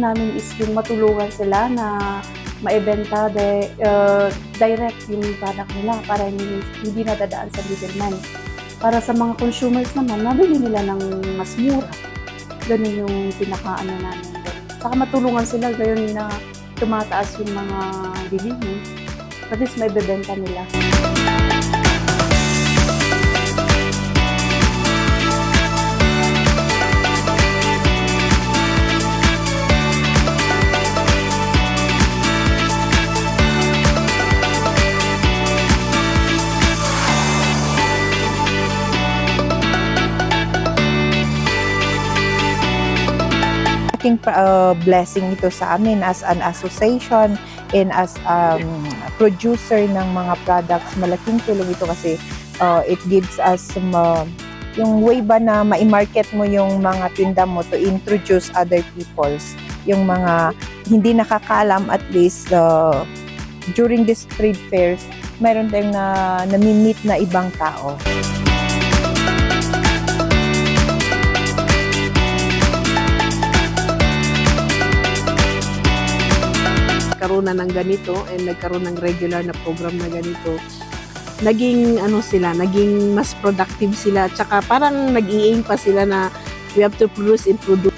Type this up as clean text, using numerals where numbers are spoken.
namin is yung matulungan sila na maibenta direct yung product nila para hindi nadadaan sa middleman. Para sa mga consumers naman, nabili nila ng mas mura. Ganun yung pinaka-ano namin doon. Saka matulungan sila gayon na tumataas yung mga bilihin. At least may bebenta nila. Blessing ito sa amin as an association and as producer ng mga products. Malaking tulong ito kasi it gives us yung way ba na ma-market mo yung mga tinda mo to introduce other peoples. Yung mga hindi nakakalam, at least during these trade fairs, mayroon tayong nami-meet na ibang tao. Nagkaroon na ng ganito and nagkaroon ng regular na program na ganito, naging naging mas productive sila, tsaka parang nag-i-aim pa sila na we have to produce and produce.